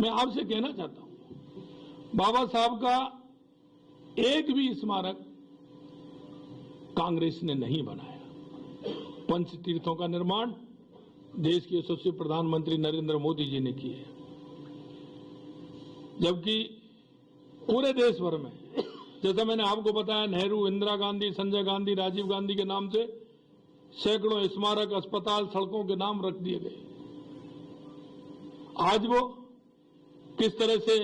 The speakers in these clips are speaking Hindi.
मैं आपसे कहना चाहता हूं, बाबा साहब का एक भी स्मारक कांग्रेस ने नहीं बनाया। पंच तीर्थों का निर्माण देश के यशस्वी प्रधानमंत्री नरेंद्र मोदी जी ने किया है, जबकि पूरे देश भर में, जैसा मैंने आपको बताया, नेहरू, इंदिरा गांधी, संजय गांधी, राजीव गांधी के नाम से सैकड़ों स्मारक, अस्पताल, सड़कों के नाम रख दिए गए। आज वो किस तरह से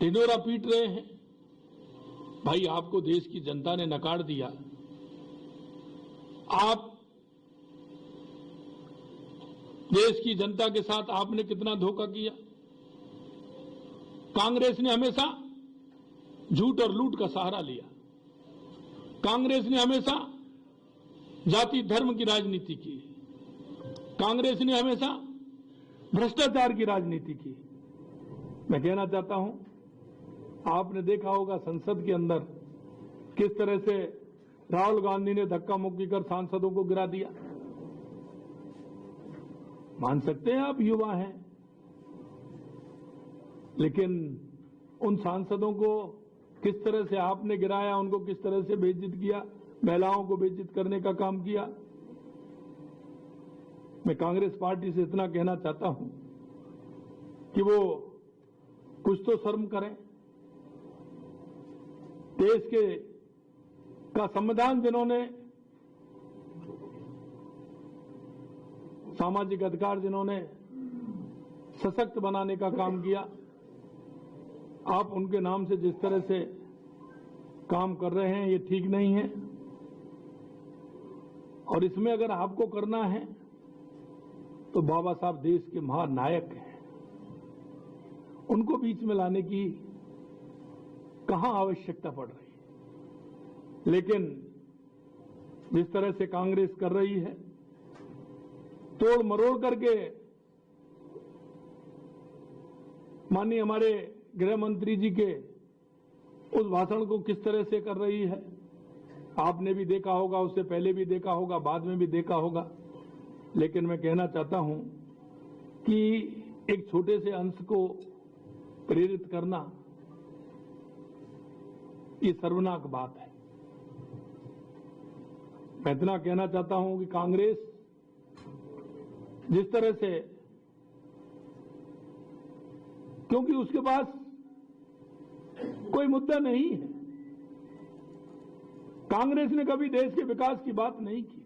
ढिंढोरा पीट रहे हैं। भाई, आपको देश की जनता ने नकार दिया। आप देश की जनता के साथ आपने कितना धोखा किया। कांग्रेस ने हमेशा झूठ और लूट का सहारा लिया। कांग्रेस ने हमेशा जाति धर्म की राजनीति की। कांग्रेस ने हमेशा भ्रष्टाचार की राजनीति की। मैं कहना चाहता हूं, आपने देखा होगा संसद के अंदर किस तरह से राहुल गांधी ने धक्का मुक्की कर सांसदों को गिरा दिया। मान सकते हैं आप युवा हैं, लेकिन उन सांसदों को किस तरह से आपने गिराया, उनको किस तरह से बेइज्जत किया, महिलाओं को बेइज्जत करने का काम किया। मैं कांग्रेस पार्टी से इतना कहना चाहता हूं कि वो कुछ तो शर्म करें। देश का संविधान जिन्होंने, सामाजिक अधिकार जिन्होंने सशक्त बनाने का काम किया, आप उनके नाम से जिस तरह से काम कर रहे हैं, ये ठीक नहीं है। और इसमें अगर आपको करना है तो बाबा साहब देश के महानायक हैं, उनको बीच में लाने की कहां आवश्यकता पड़ रही है। लेकिन जिस तरह से कांग्रेस कर रही है, तोड़ मरोड़ करके, माननीय हमारे गृह मंत्री जी के उस भाषण को किस तरह से कर रही है, आपने भी देखा होगा, उससे पहले भी देखा होगा, बाद में भी देखा होगा। लेकिन मैं कहना चाहता हूं कि एक छोटे से अंश को प्रेरित करना ये सर्वनाक बात है। मैं इतना कहना चाहता हूं कि कांग्रेस जिस तरह से, क्योंकि उसके पास कोई मुद्दा नहीं है, कांग्रेस ने कभी देश के विकास की बात नहीं की,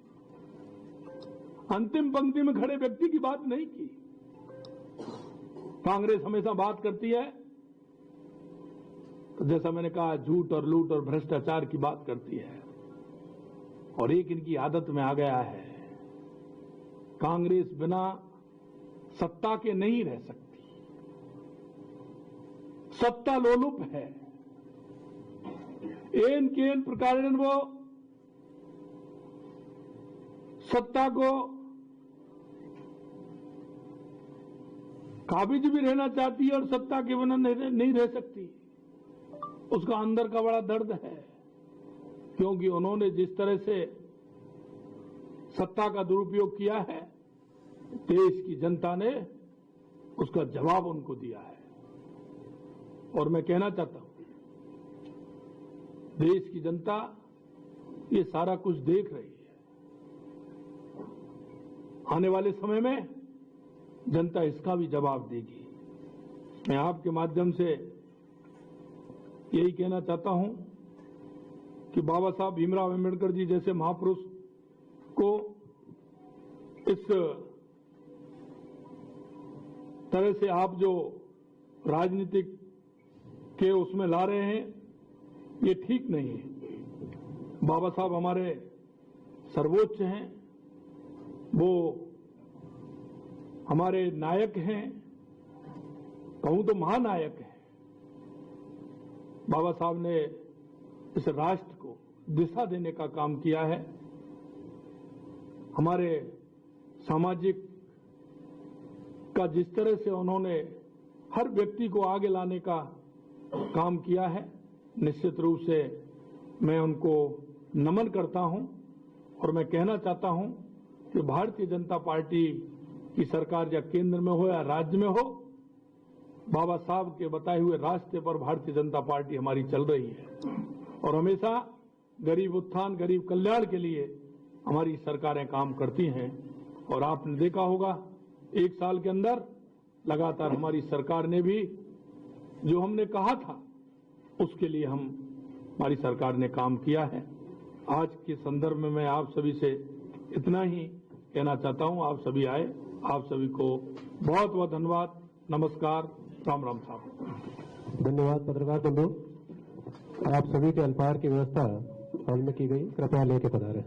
अंतिम पंक्ति में खड़े व्यक्ति की बात नहीं की। कांग्रेस हमेशा बात करती है, तो जैसा मैंने कहा, झूठ और लूट और भ्रष्टाचार की बात करती है। और एक इनकी आदत में आ गया है, कांग्रेस बिना सत्ता के नहीं रह सकती, सत्ता लोलुप है। एन केन प्रकार वो सत्ता को काबिज भी रहना चाहती है और सत्ता के बिना नहीं रह सकती। उसका अंदर का बड़ा दर्द है, क्योंकि उन्होंने जिस तरह से सत्ता का दुरुपयोग किया है, देश की जनता ने उसका जवाब उनको दिया है। और मैं कहना चाहता हूं, देश की जनता ये सारा कुछ देख रही है। आने वाले समय में जनता इसका भी जवाब देगी। मैं आपके माध्यम से यही कहना चाहता हूं कि बाबा साहब भीमराव अम्बेडकर जी जैसे महापुरुष को इस तरह से आप जो राजनीतिक के उसमें ला रहे हैं, ये ठीक नहीं है। बाबा साहब हमारे सर्वोच्च हैं, वो हमारे नायक हैं, कहूं तो महानायक हैं। बाबा साहब ने इस राष्ट्र को दिशा देने का काम किया है। हमारे सामाजिक का जिस तरह से उन्होंने हर व्यक्ति को आगे लाने का काम किया है, निश्चित रूप से मैं उनको नमन करता हूं। और मैं कहना चाहता हूं कि भारतीय जनता पार्टी की सरकार या केंद्र में हो या राज्य में हो, बाबा साहब के बताए हुए रास्ते पर भारतीय जनता पार्टी हमारी चल रही है और हमेशा गरीब उत्थान, गरीब कल्याण के लिए हमारी सरकारें काम करती हैं। और आपने देखा होगा 1 साल के अंदर लगातार हमारी सरकार ने भी जो हमने कहा था उसके लिए हमारी सरकार ने काम किया है। आज के संदर्भ में मैं आप सभी से इतना ही कहना चाहता हूं। आप सभी आए, आप सभी को बहुत बहुत धन्यवाद। नमस्कार, राम राम साहब। धन्यवाद पत्रकार बंधु। आप सभी के अल्पाहार की व्यवस्था हॉल में की गई, कृपया लेके पधारें।